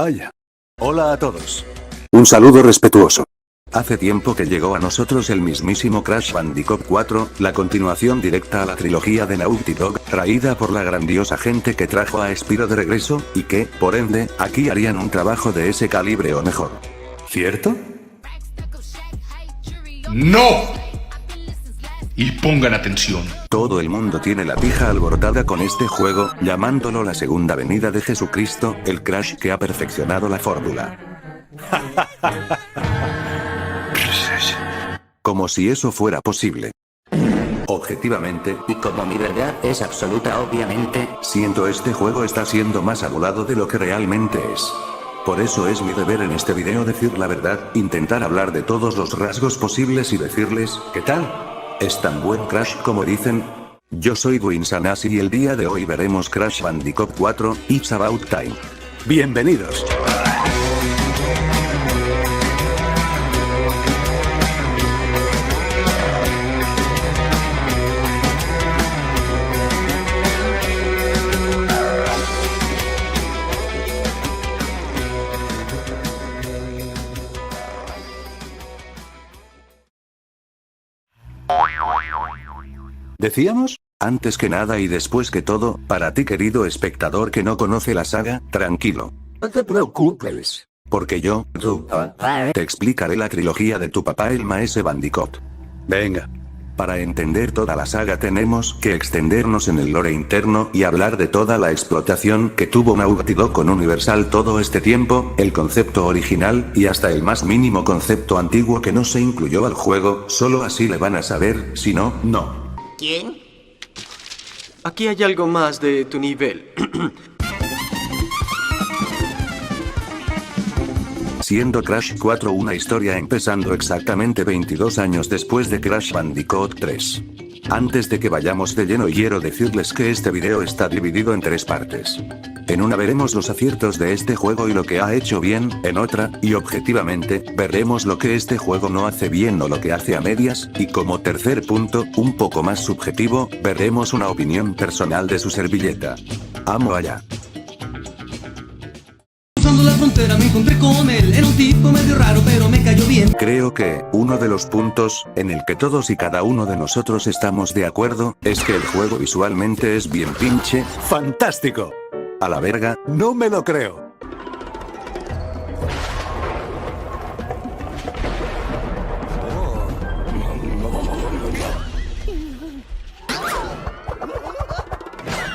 Vaya. Hola a todos. Un saludo respetuoso. Hace tiempo que llegó a nosotros el mismísimo Crash Bandicoot 4, la continuación directa a la trilogía de Naughty Dog, traída por la grandiosa gente que trajo a Spyro de regreso, y que, por ende, aquí harían un trabajo de ese calibre o mejor. ¿Cierto? ¡No! Y pongan atención. Todo el mundo tiene la pija alborotada con este juego, llamándolo la segunda venida de Jesucristo, el Crash que ha perfeccionado la fórmula. Como si eso fuera posible. Objetivamente, Y como mi verdad es absoluta obviamente, siento este juego está siendo más adulado de lo que realmente es. Por eso es mi deber en este video decir la verdad, intentar hablar de todos los rasgos posibles y decirles, ¿qué tal? ¿Es tan buen Crash como dicen? Yo soy Dwayne Sanasi y el día de hoy veremos Crash Bandicoot 4, It's About Time. Bienvenidos. ¿Decíamos? Antes que nada y después que todo, para ti querido espectador que no conoce la saga, tranquilo. no te preocupes. Porque yo, te explicaré la trilogía de tu papá el Maese Bandicoot. Venga. Para entender toda la saga tenemos que extendernos en el lore interno y hablar de toda la explotación que tuvo Naughty Dog con Universal todo este tiempo, el concepto original y hasta el más mínimo concepto antiguo que no se incluyó al juego, solo así le van a saber, si no, no. ¿Quién? Aquí hay algo más de tu nivel. Siendo Crash 4 una historia empezando exactamente 22 años después de Crash Bandicoot 3. Antes de que vayamos de lleno quiero decirles que este video está dividido en 3 partes. En una veremos los aciertos de este juego y lo que ha hecho bien, en otra, y objetivamente, veremos lo que este juego no hace bien o lo que hace a medias, y como tercer punto, un poco más subjetivo, veremos una opinión personal de su servilleta. Amo allá. Cruzando la frontera me encontré con él, era un tipo medio raro pero me cayó bien. Creo que, uno de los puntos, en el que todos y cada uno de nosotros estamos de acuerdo, es que el juego visualmente es bien pinche. ¡Fantástico! A la verga. No me lo creo.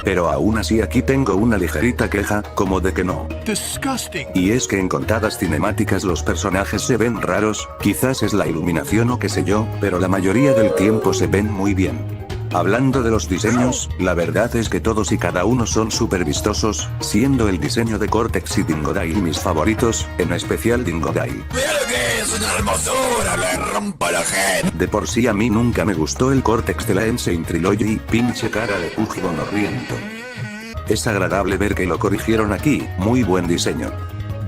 Pero aún así aquí tengo una ligerita queja, como de que no. Disgusting. Y es que en contadas cinemáticas los personajes se ven raros, quizás es la iluminación o qué sé yo, pero la mayoría del tiempo se ven muy bien. Hablando de los diseños, la verdad es que todos y cada uno son súper vistosos, siendo el diseño de Cortex y Dingodile mis favoritos, en especial Dingodile. De por sí a mí nunca me gustó el Cortex de la Insane Trilogy, pinche cara de Pug bonorriento. Es agradable ver que lo corrigieron aquí, muy buen diseño.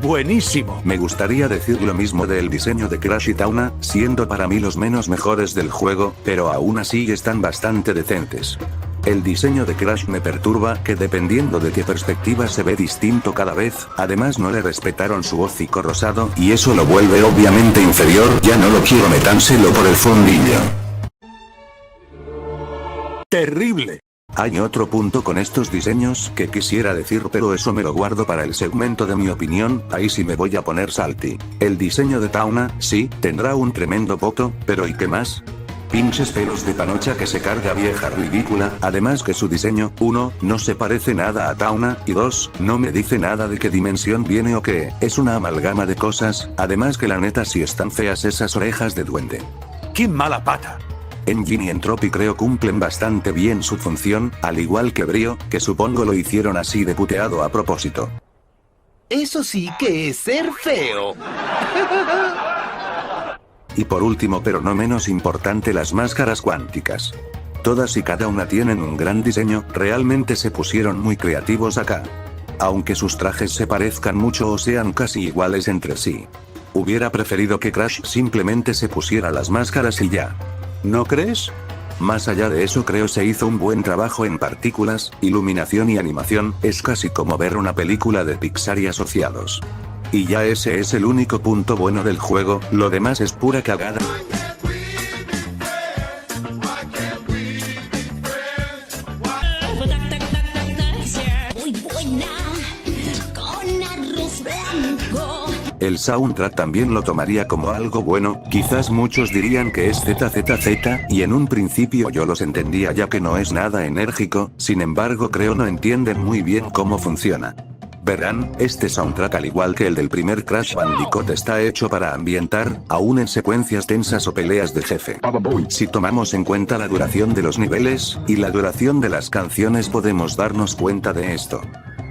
Buenísimo. Me gustaría decir lo mismo del diseño de Crash y Tauna, siendo para mí los menos mejores del juego, pero aún así están bastante decentes. El diseño de Crash me perturba que dependiendo de qué perspectiva se ve distinto cada vez, además no le respetaron su hocico rosado y eso lo vuelve obviamente inferior, ya no lo quiero metánselo por el fondillo. Terrible. Hay otro punto con estos diseños que quisiera decir pero eso me lo guardo para el segmento de mi opinión, ahí sí me voy a poner salty. El diseño de Tauna, sí, tendrá un tremendo poto, pero ¿y qué más? Pinches pelos de panocha que se carga vieja ridícula, además que su diseño, 1, no se parece nada a Tauna, y 2, no me dice nada de qué dimensión viene o qué, es una amalgama de cosas, además que la neta sí están feas esas orejas de duende. ¡Qué mala pata! Engine y Entropy creo cumplen bastante bien su función, al igual que Brio, que supongo lo hicieron así de puteado a propósito. Eso sí que es ser feo. Y por último pero no menos importante las máscaras cuánticas. Todas y cada una tienen un gran diseño, realmente se pusieron muy creativos acá. Aunque sus trajes se parezcan mucho o sean casi iguales entre sí. Hubiera preferido que Crash simplemente se pusiera las máscaras y ya. ¿No crees? Más allá de eso creo se hizo un buen trabajo en partículas, iluminación y animación, es casi como ver una película de Pixar y asociados. Y ya ese es el único punto bueno del juego, lo demás es pura cagada. El soundtrack también lo tomaría como algo bueno, quizás muchos dirían que es ZZZ, y en un principio yo los entendía ya que no es nada enérgico, sin embargo creo no entienden muy bien cómo funciona. Verán, este soundtrack al igual que el del primer Crash Bandicoot está hecho para ambientar, aún en secuencias tensas o peleas de jefe. Si tomamos en cuenta la duración de los niveles, y la duración de las canciones podemos darnos cuenta de esto.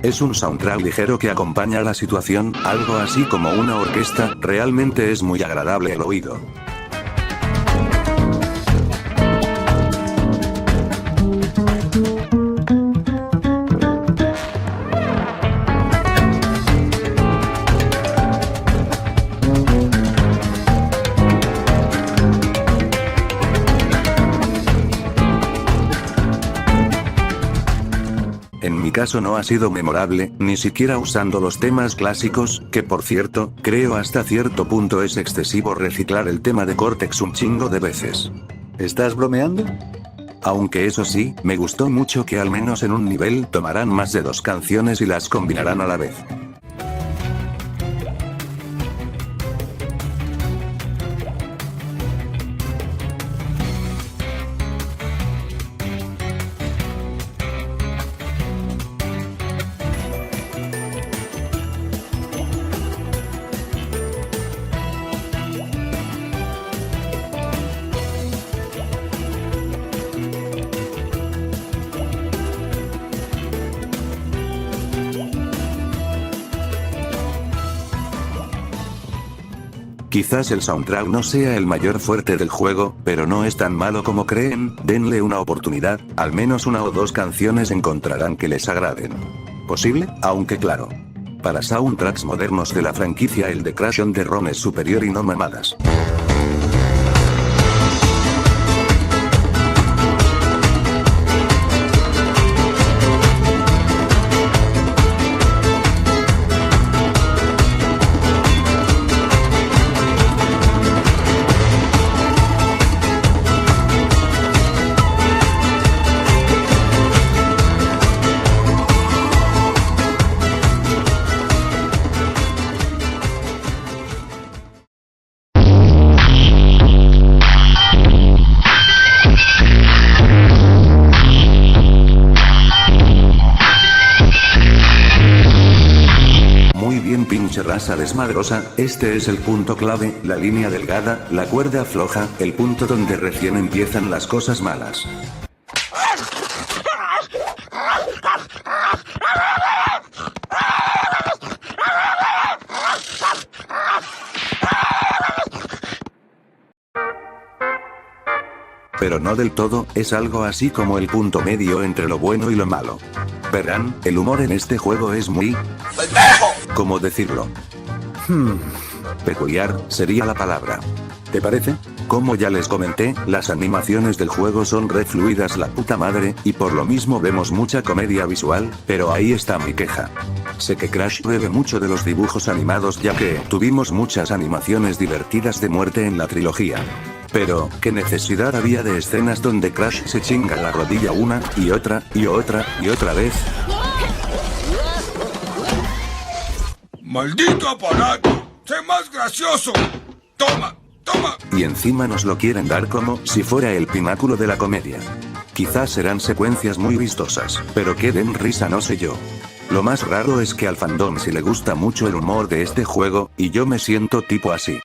Es un soundtrack ligero que acompaña la situación, algo así como una orquesta, realmente es muy agradable el oído. En mi caso no ha sido memorable, ni siquiera usando los temas clásicos, que por cierto, creo hasta cierto punto es excesivo reciclar el tema de Cortex un chingo de veces. ¿Estás bromeando? Aunque eso sí, me gustó mucho que al menos en un nivel tomarán más de 2 canciones y las combinarán a la vez. Quizás el soundtrack no sea el mayor fuerte del juego, pero no es tan malo como creen, denle una oportunidad, al menos 1 o 2 canciones encontrarán que les agraden. ¿Posible? Aunque claro. Para soundtracks modernos de la franquicia el de Crash on the Run es superior y no mamadas. Pinche raza desmadrosa, este es el punto clave, la línea delgada, la cuerda floja, el punto donde recién empiezan las cosas malas. Pero no del todo, es algo así como el punto medio entre lo bueno y lo malo. Verán, el humor en este juego es muy... ¿Cómo decirlo? Peculiar, sería la palabra. ¿Te parece? Como ya les comenté, las animaciones del juego son re fluidas la puta madre, y por lo mismo vemos mucha comedia visual, pero ahí está mi queja. Sé que Crash bebe mucho de los dibujos animados ya que tuvimos muchas animaciones divertidas de muerte en la trilogía. Pero, ¿qué necesidad había de escenas donde Crash se chinga la rodilla una, y otra, y otra, y otra vez? ¡Maldito aparato! ¡Sé más gracioso! ¡Toma! ¡Toma! Y encima nos lo quieren dar como si fuera el pináculo de la comedia. Quizás serán secuencias muy vistosas, pero que den risa no sé yo. Lo más raro es que al fandom sí le gusta mucho el humor de este juego, y yo me siento tipo así.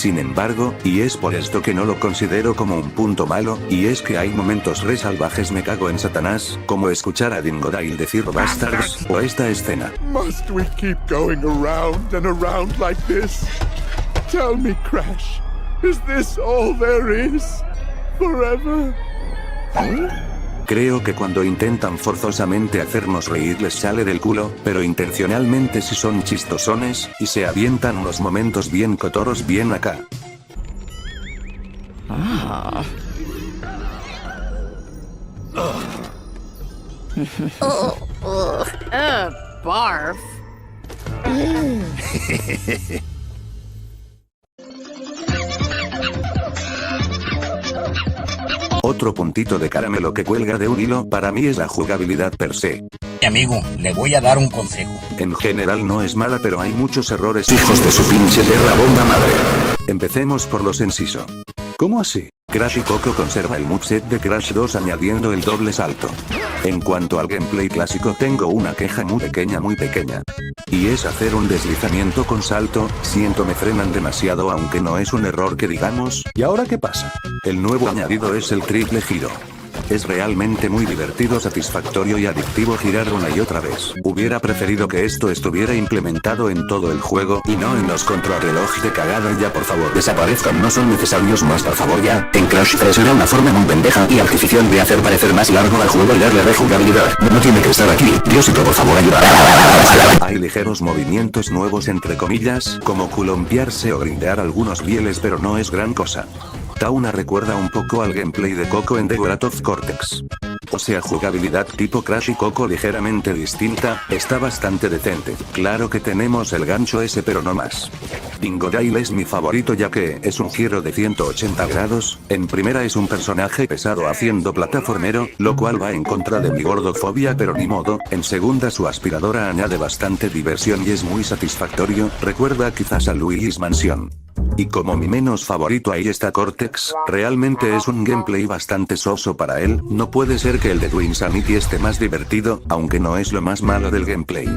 Sin embargo, y es por esto que no lo considero como un punto malo, y es que hay momentos re salvajes me cago en Satanás, como escuchar a Dingodile decir bastards, o esta escena. Must we keep going around and around like this? Tell me, Crash, is this all there is? Forever? Creo que cuando intentan forzosamente hacernos reír les sale del culo, pero intencionalmente si son chistosones, y se avientan unos momentos bien cotoros bien acá. Barf. Otro puntito de caramelo que cuelga de un hilo para mí es la jugabilidad per se. Amigo, le voy a dar un consejo. En general no es mala, pero hay muchos errores hijos de su pinche perra bomba madre. Empecemos por lo sencillo. ¿Cómo así? Crash y Coco conserva el moveset de Crash 2 añadiendo el doble salto. En cuanto al gameplay clásico tengo una queja muy pequeña. Y es hacer un deslizamiento con salto, siento me frenan demasiado aunque no es un error que digamos. ¿Y ahora qué pasa? El nuevo añadido es el triple giro. Es realmente muy divertido, satisfactorio y adictivo girar una y otra vez. Hubiera preferido que esto estuviera implementado en todo el juego y no en los contrarreloj de cagada. Ya por favor desaparezcan, no son necesarios más, por favor ya. En Crash 3 era una forma muy pendeja y artificial de hacer parecer más largo al juego y darle rejugabilidad. No tiene que estar aquí, Diosito por favor ayuda. Hay ligeros movimientos nuevos entre comillas, como columpiarse o grindear algunos bieles, pero no es gran cosa. Tauna recuerda un poco al gameplay de Coco en The Wrath of Cortex. O sea, jugabilidad tipo Crash y Coco ligeramente distinta, está bastante decente. Claro que tenemos el gancho ese pero no más. Dingodile es mi favorito ya que es un giro de 180 grados, en primera es un personaje pesado haciendo plataformero, lo cual va en contra de mi gordofobia pero ni modo, en segunda su aspiradora añade bastante diversión y es muy satisfactorio, recuerda quizás a Luigi's Mansion. Y como mi menos favorito ahí está Cortex, realmente es un gameplay bastante soso para él, no puede ser que el de Twinsanity esté más divertido, aunque no es lo más malo del gameplay.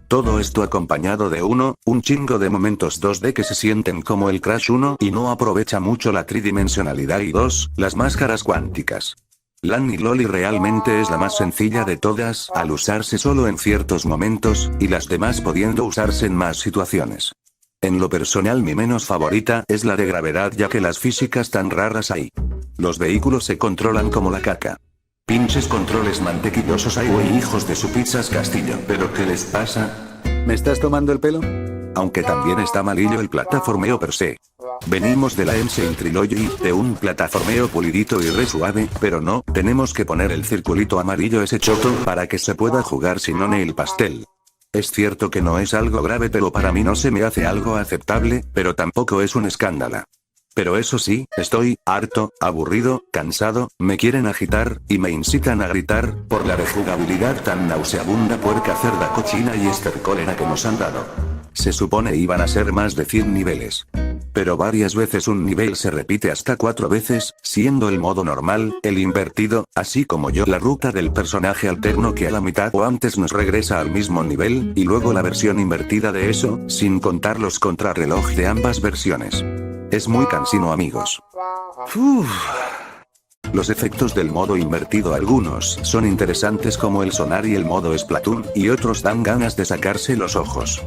Todo esto acompañado de un chingo de momentos 2D que se sienten como el Crash 1 y no aprovecha mucho la tridimensionalidad y 2, las máscaras cuánticas. Lan y Loli realmente es la más sencilla de todas, al usarse solo en ciertos momentos, y las demás pudiendo usarse en más situaciones. En lo personal mi menos favorita es la de gravedad ya que las físicas tan raras hay. Los vehículos se controlan como la caca. Pinches controles mantequillosos hay güey hijos de su pizzas castillo. ¿Pero qué les pasa? ¿Me estás tomando el pelo? Aunque también está malillo el plataformeo per se. Venimos de la Insane Trilogy, de un plataformeo pulidito y re suave, pero no, tenemos que poner el circulito amarillo ese choto para que se pueda jugar sin el pastel. Es cierto que no es algo grave pero para mí no se me hace algo aceptable, pero tampoco es un escándalo. Pero eso sí, estoy harto, aburrido, cansado, me quieren agitar, y me incitan a gritar, por la rejugabilidad tan nauseabunda puerca cerda cochina y estercólera que nos han dado. Se supone iban a ser más de 100 niveles. Pero varias veces un nivel se repite hasta 4 veces, siendo el modo normal, el invertido, así como la ruta del personaje alterno que a la mitad o antes nos regresa al mismo nivel, y luego la versión invertida de eso, sin contar los contrarreloj de ambas versiones. Es muy cansino amigos. Los efectos del modo invertido algunos son interesantes como el sonar y el modo Splatoon, y otros dan ganas de sacarse los ojos.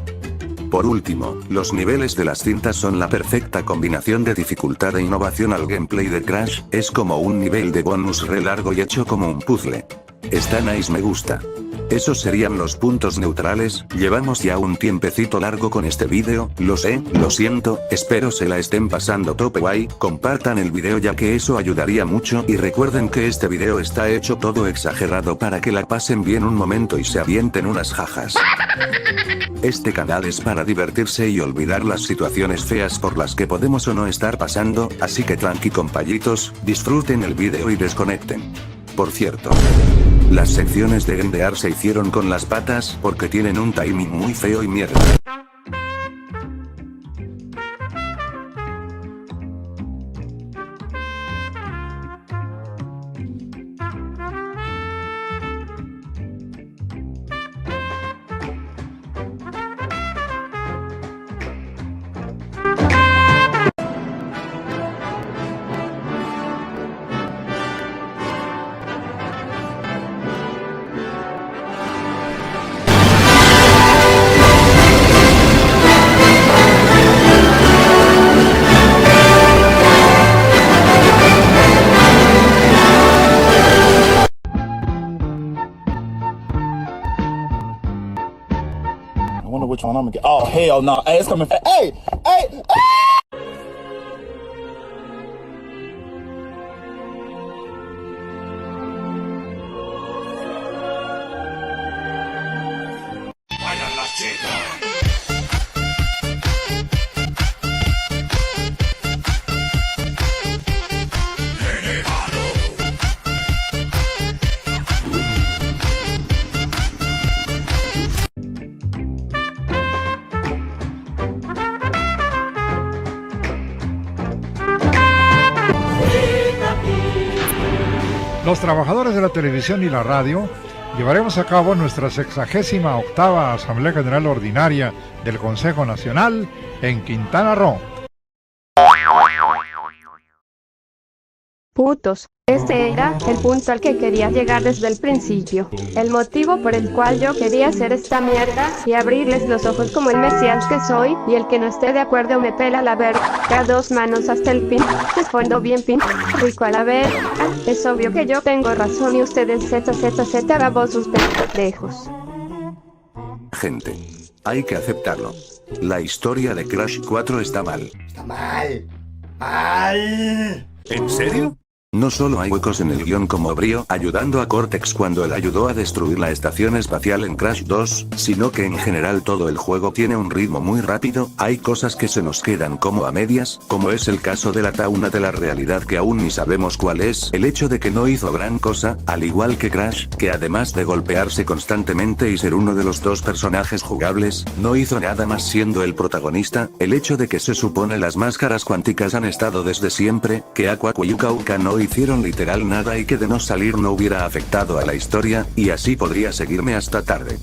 Por último, los niveles de las cintas son la perfecta combinación de dificultad e innovación al gameplay de Crash, es como un nivel de bonus re largo y hecho como un puzzle. Está nice, me gusta. Esos serían los puntos neutrales, llevamos ya un tiempecito largo con este vídeo, lo sé, lo siento, espero se la estén pasando tope guay, compartan el vídeo ya que eso ayudaría mucho y recuerden que este vídeo está hecho todo exagerado para que la pasen bien un momento y se avienten unas jajas. Este canal es para divertirse y olvidar las situaciones feas por las que podemos o no estar pasando, así que tranqui compañitos, disfruten el vídeo y desconecten. Por cierto, las secciones de grindear se hicieron con las patas porque tienen un timing muy feo y mierda. wonder which one I'm gonna get. Oh, hell no. Hey, it's coming fast. Hey! Hey! ¡Vayan las chicas! Los trabajadores de la televisión y la radio llevaremos a cabo nuestra 68ª Asamblea General Ordinaria del Consejo Nacional en Quintana Roo. Putos, este era el punto al que quería llegar desde el principio. El motivo por el cual yo quería hacer esta mierda y abrirles los ojos como el mesías que soy, y el que no esté de acuerdo me pela la verga, 2 manos hasta el pin, de fondo bien pin, rico a la verga. Es obvio que yo tengo razón y ustedes ZZZ babosos pendejos. Gente, hay que aceptarlo. La historia de Crash 4 está mal. Está mal. Mal. ¿En serio? No solo hay huecos en el guión como Brio ayudando a Cortex cuando él ayudó a destruir la estación espacial en Crash 2, sino que en general todo el juego tiene un ritmo muy rápido, hay cosas que se nos quedan como a medias, como es el caso de la tauna de la realidad que aún ni sabemos cuál es, el hecho de que no hizo gran cosa, al igual que Crash, que además de golpearse constantemente y ser uno de los 2 personajes jugables, no hizo nada más siendo el protagonista, el hecho de que se supone las máscaras cuánticas han estado desde siempre, que Aqua y Yuka no hicieron literal nada y que de no salir no hubiera afectado a la historia, y así podría seguirme hasta tarde.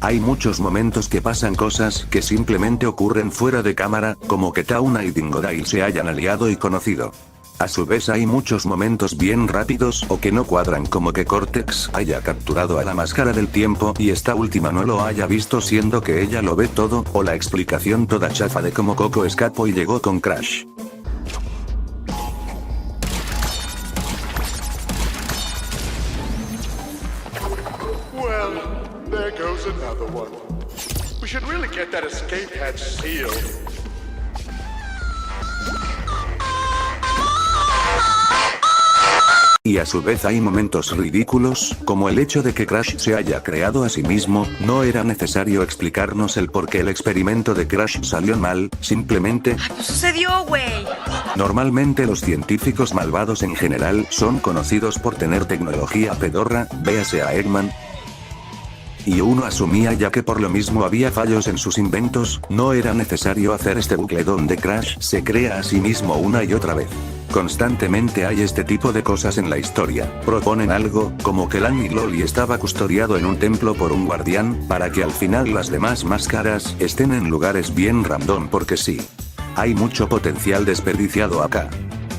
Hay muchos momentos que pasan cosas que simplemente ocurren fuera de cámara, como que Tauna y Dingodile se hayan aliado y conocido. A su vez hay muchos momentos bien rápidos o que no cuadran, como que Cortex haya capturado a la máscara del tiempo y esta última no lo haya visto siendo que ella lo ve todo, o la explicación toda chafa de cómo Coco escapó y llegó con Crash. There goes another one. We should really get that escape hatch sealed. Y a su vez hay momentos ridículos, como el hecho de que Crash se haya creado a sí mismo, no era necesario explicarnos el por qué el experimento de Crash salió mal, simplemente... ¿Qué sucedió, güey? Normalmente los científicos malvados en general son conocidos por tener tecnología pedorra, véase a Eggman. Y uno asumía ya que por lo mismo había fallos en sus inventos, no era necesario hacer este bucle donde Crash se crea a sí mismo una y otra vez. Constantemente hay este tipo de cosas en la historia, proponen algo, como que Lan y Loli estaba custodiado en un templo por un guardián, para que al final las demás máscaras estén en lugares bien random porque sí. Hay mucho potencial desperdiciado acá.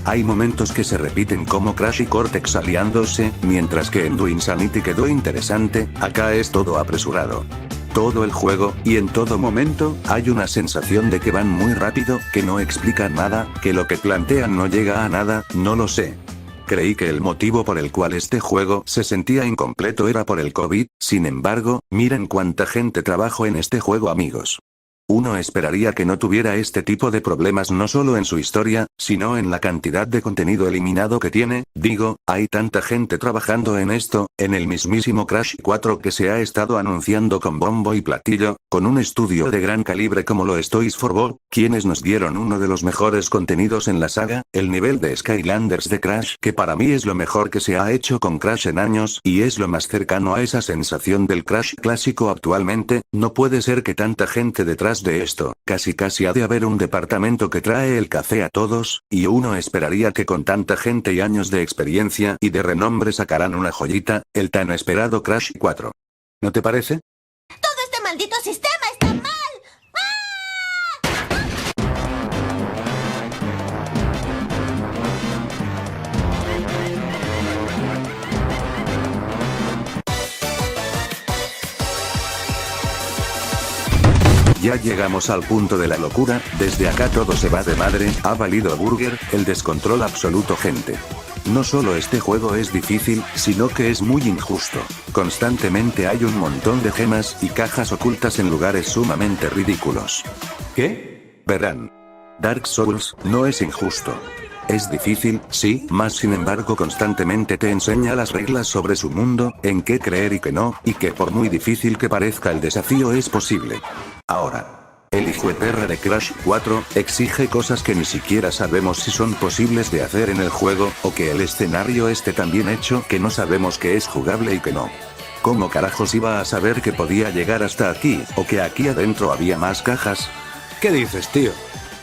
Hay momentos que se repiten como Crash y Cortex aliándose, mientras que en Do Insanity quedó interesante, acá es todo apresurado. Todo el juego, y en todo momento, hay una sensación de que van muy rápido, que no explican nada, que lo que plantean no llega a nada, no lo sé. Creí que el motivo por el cual este juego se sentía incompleto era por el COVID, sin embargo, miren cuánta gente trabajó en este juego, amigos. Uno esperaría que no tuviera este tipo de problemas no solo en su historia, sino en la cantidad de contenido eliminado que tiene, digo, hay tanta gente trabajando en esto, en el mismísimo Crash 4 que se ha estado anunciando con bombo y platillo, con un estudio de gran calibre como lo es Toys for Bob, quienes nos dieron uno de los mejores contenidos en la saga, el nivel de Skylanders de Crash, que para mí es lo mejor que se ha hecho con Crash en años, y es lo más cercano a esa sensación del Crash clásico actualmente, no puede ser que tanta gente detrás de esto, casi ha de haber un departamento que trae el café a todos, y uno esperaría que con tanta gente y años de experiencia y de renombre sacarán una joyita, el tan esperado Crash 4. ¿No te parece? Todo este maldito sistema está mal. Ya llegamos al punto de la locura, desde acá todo se va de madre, ha valido burger, el descontrol absoluto, gente. No solo este juego es difícil, sino que es muy injusto. Constantemente hay un montón de gemas y cajas ocultas en lugares sumamente ridículos. ¿Qué? Verán. Dark Souls no es injusto. Es difícil, sí, mas sin embargo constantemente te enseña las reglas sobre su mundo, en qué creer y qué no, y que por muy difícil que parezca el desafío es posible. Ahora, el hijueperra de Crash 4 exige cosas que ni siquiera sabemos si son posibles de hacer en el juego, o que el escenario esté tan bien hecho que no sabemos que es jugable y que no. ¿Cómo carajos iba a saber que podía llegar hasta aquí, o que aquí adentro había más cajas? ¿Qué dices, tío?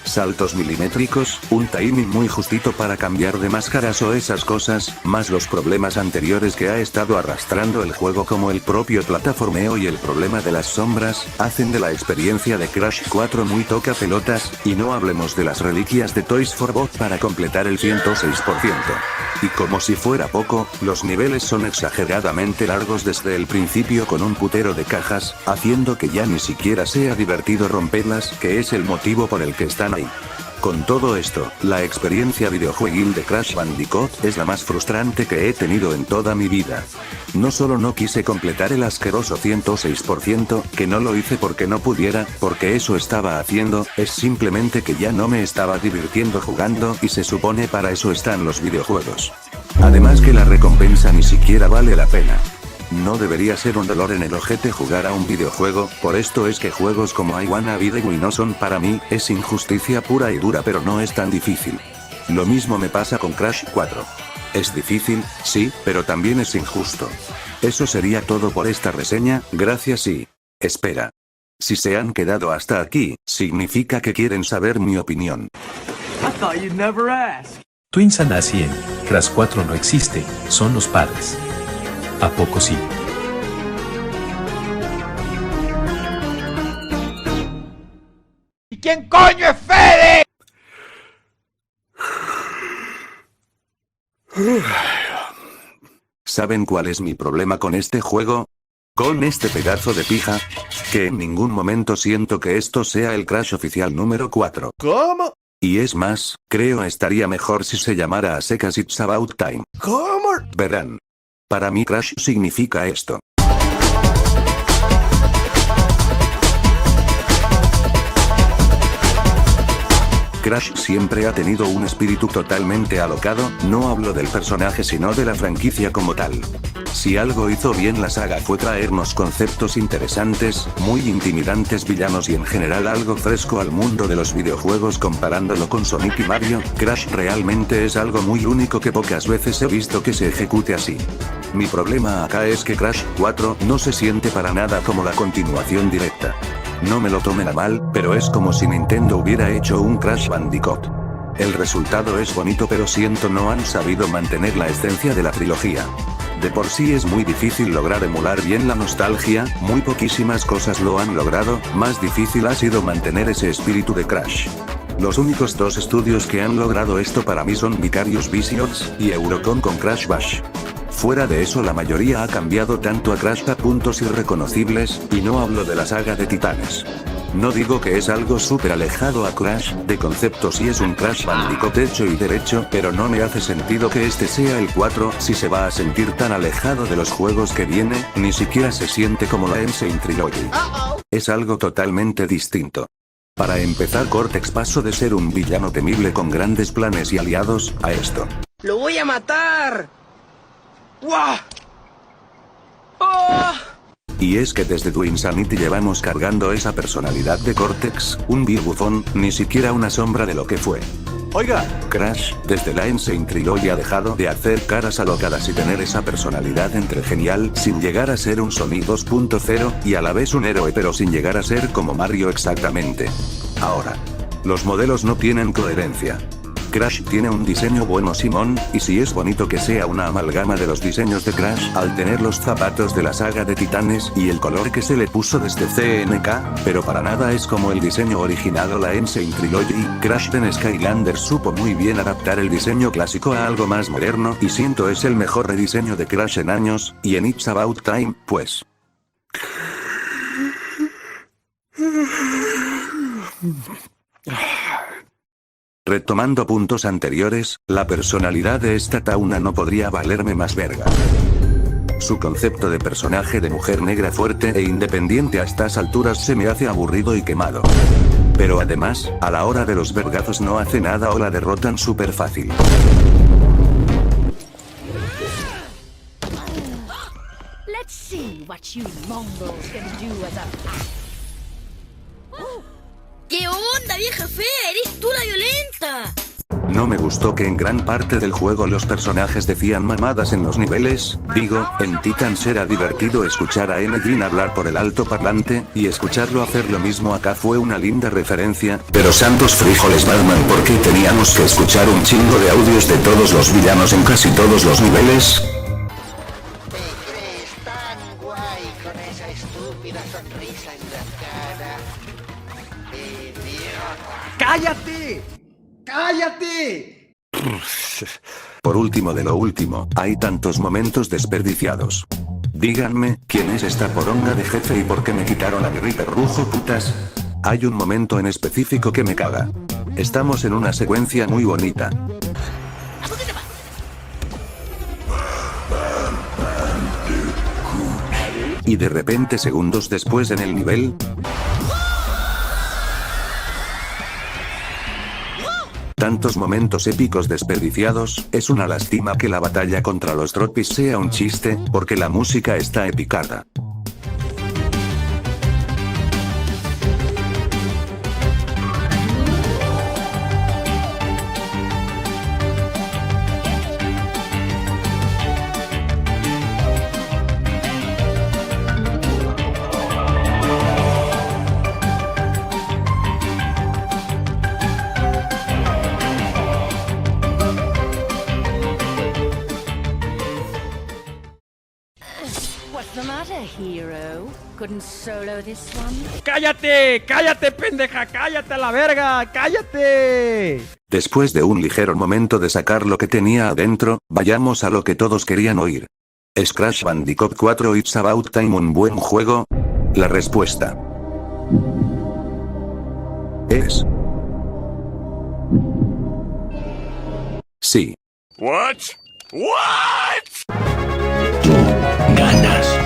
Saltos milimétricos, un timing muy justito para cambiar de máscaras o esas cosas, más los problemas anteriores que ha estado arrastrando el juego como el propio plataformeo y el problema de las sombras, hacen de la experiencia de Crash 4 muy toca pelotas, y no hablemos de las reliquias de Toys for Bob para completar el 106%. Y como si fuera poco, los niveles son exageradamente largos desde el principio con un putero de cajas, haciendo que ya ni siquiera sea divertido romperlas, que es el motivo por el que están ahí. Con todo esto, la experiencia videojueguil de Crash Bandicoot es la más frustrante que he tenido en toda mi vida. No solo no quise completar el asqueroso 106%, que no lo hice porque no pudiera, porque eso estaba haciendo, es simplemente que ya no me estaba divirtiendo jugando y se supone para eso están los videojuegos. Además que la recompensa ni siquiera vale la pena. No debería ser un dolor en el ojete jugar a un videojuego, por esto es que juegos como I Wanna Be The Wii no son para mí, es injusticia pura y dura pero no es tan difícil. Lo mismo me pasa con Crash 4. Es difícil, sí, pero también es injusto. Eso sería todo por esta reseña, gracias y... espera. Si se han quedado hasta aquí, significa que quieren saber mi opinión. Twin Sanasi en Crash 4 no existe, son los padres. ¿A poco sí? ¿Y quién coño es Fede? ¿Saben cuál es mi problema con este juego? Con este pedazo de pija, que en ningún momento siento que esto sea el Crash oficial número 4. ¿Cómo? Y es más, creo estaría mejor si se llamara a secas It's About Time. ¿Cómo? Verán. Para mí Crash significa esto. Crash siempre ha tenido un espíritu totalmente alocado, no hablo del personaje sino de la franquicia como tal. Si algo hizo bien la saga fue traernos conceptos interesantes, muy intimidantes villanos y en general algo fresco al mundo de los videojuegos comparándolo con Sonic y Mario, Crash realmente es algo muy único que pocas veces he visto que se ejecute así. Mi problema acá es que Crash 4 no se siente para nada como la continuación directa. No me lo tomen a mal, pero es como si Nintendo hubiera hecho un Crash Bandicoot. El resultado es bonito pero siento no han sabido mantener la esencia de la trilogía. De por sí es muy difícil lograr emular bien la nostalgia, muy poquísimas cosas lo han logrado, más difícil ha sido mantener ese espíritu de Crash. Los únicos dos estudios que han logrado esto para mí son Vicarious Visions y Eurocom con Crash Bash. Fuera de eso la mayoría ha cambiado tanto a Crash a puntos irreconocibles, y no hablo de la saga de Titanes. No digo que es algo súper alejado a Crash, de concepto sí es un Crash Bandicoot hecho y derecho, pero no me hace sentido que este sea el 4 si se va a sentir tan alejado de los juegos que viene, ni siquiera se siente como la Insane Trilogy. Es algo totalmente distinto. Para empezar Cortex pasó de ser un villano temible con grandes planes y aliados, a esto. ¡Lo voy a matar! ¡Guau! ¡Oh! Y es que desde Twin Sanity llevamos cargando esa personalidad de Cortex, un vil bufón, ni siquiera una sombra de lo que fue. Oiga, Crash, desde la Insane Trilogy ha dejado de hacer caras alocadas y tener esa personalidad entre genial sin llegar a ser un Sonic 2.0, y a la vez un héroe pero sin llegar a ser como Mario exactamente. Ahora, los modelos no tienen coherencia. Crash tiene un diseño bueno Simón, y si es bonito que sea una amalgama de los diseños de Crash al tener los zapatos de la saga de Titanes y el color que se le puso desde CNK, pero para nada es como el diseño original o la Insane Trilogy. Crash en Skylanders supo muy bien adaptar el diseño clásico a algo más moderno y siento es el mejor rediseño de Crash en años, y en It's About Time, pues... Retomando puntos anteriores, la personalidad de esta Tauna no podría valerme más verga. Su concepto de personaje de mujer negra fuerte e independiente a estas alturas se me hace aburrido y quemado. Pero además, a la hora de los vergazos no hace nada o la derrotan súper fácil. Let's see what you mongols can do as a pack. ¿Qué onda, vieja fea? ¡Eres tú la violenta! No me gustó que en gran parte del juego los personajes decían mamadas en los niveles. Digo, en Titans era divertido escuchar a Emmeline hablar por el alto parlante, y escucharlo hacer lo mismo acá fue una linda referencia. Pero santos frijoles Batman, ¿por qué teníamos que escuchar un chingo de audios de todos los villanos en casi todos los niveles? ¡Cállate! ¡Cállate! Por último de lo último, hay tantos momentos desperdiciados. Díganme, ¿quién es esta poronga de jefe y por qué me quitaron a mi Reaper Rujo, putas? Hay un momento en específico que me caga. Estamos en una secuencia muy bonita. Y de repente segundos después en el nivel... Tantos momentos épicos desperdiciados, es una lástima que la batalla contra los Tropis sea un chiste, porque la música está epicada. ¡Cállate! ¡Cállate, pendeja! ¡Cállate a la verga! ¡Cállate! Después de un ligero momento de sacar lo que tenía adentro, vayamos a lo que todos querían oír. ¿Es Crash Bandicoot 4 It's About Time un buen juego? La respuesta es... sí. What? What? Ganas.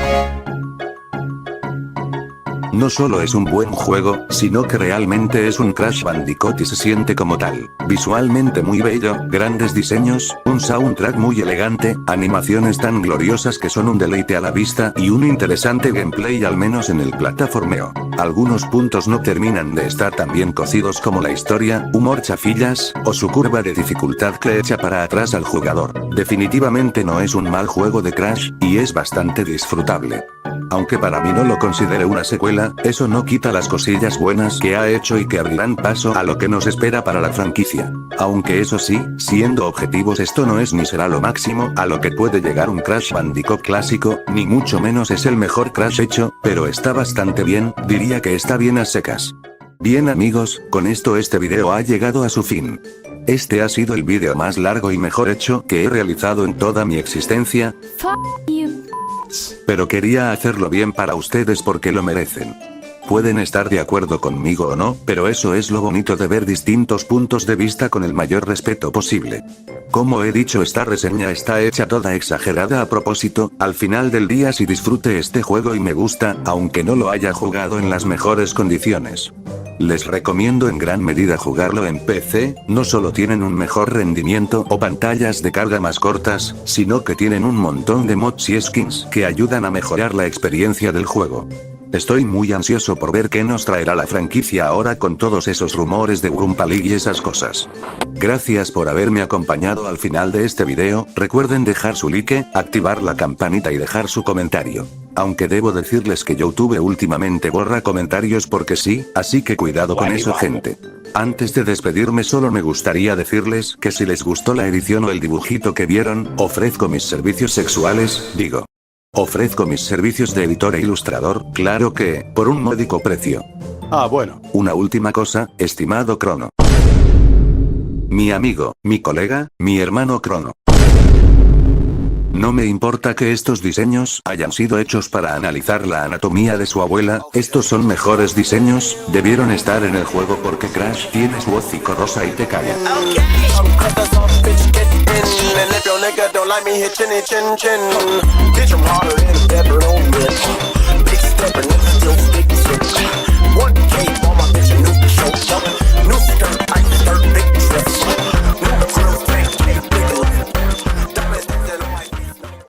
No solo es un buen juego, sino que realmente es un Crash Bandicoot y se siente como tal. Visualmente muy bello, grandes diseños, un soundtrack muy elegante, animaciones tan gloriosas que son un deleite a la vista y un interesante gameplay al menos en el plataformeo. Algunos puntos no terminan de estar tan bien cocidos como la historia, humor chafillas, o su curva de dificultad que echa para atrás al jugador. Definitivamente no es un mal juego de Crash, y es bastante disfrutable. Aunque para mí no lo considere una secuela, eso no quita las cosillas buenas que ha hecho y que abrirán paso a lo que nos espera para la franquicia. Aunque eso sí, siendo objetivos, esto no es ni será lo máximo a lo que puede llegar un Crash Bandicoot clásico, ni mucho menos es el mejor Crash hecho, pero está bastante bien, diría que está bien a secas. Bien amigos, con esto este video ha llegado a su fin. Este ha sido el video más largo y mejor hecho que he realizado en toda mi existencia. Pero quería hacerlo bien para ustedes porque lo merecen. Pueden estar de acuerdo conmigo o no, pero eso es lo bonito de ver distintos puntos de vista con el mayor respeto posible. Como he dicho, esta reseña está hecha toda exagerada a propósito. Al final del día si disfrute este juego y me gusta, aunque no lo haya jugado en las mejores condiciones. Les recomiendo en gran medida jugarlo en PC, no solo tienen un mejor rendimiento o pantallas de carga más cortas, sino que tienen un montón de mods y skins que ayudan a mejorar la experiencia del juego. Estoy muy ansioso por ver qué nos traerá la franquicia ahora con todos esos rumores de Wumpa League y esas cosas. Gracias por haberme acompañado al final de este video, recuerden dejar su like, activar la campanita y dejar su comentario. Aunque debo decirles que YouTube últimamente borra comentarios porque sí, así que cuidado con eso gente. Antes de despedirme solo me gustaría decirles que si les gustó la edición o el dibujito que vieron, ofrezco mis servicios sexuales, digo. Ofrezco mis servicios de editor e ilustrador, claro que, por un módico precio. Ah bueno. Una última cosa, estimado Crono. Mi amigo, mi colega, mi hermano Crono. No me importa que estos diseños hayan sido hechos para analizar la anatomía de su abuela, estos son mejores diseños, debieron estar en el juego porque Crash tiene su hocico rosa y te calla. And if your nigga don't like me, hit chinny chin chin. Get your mom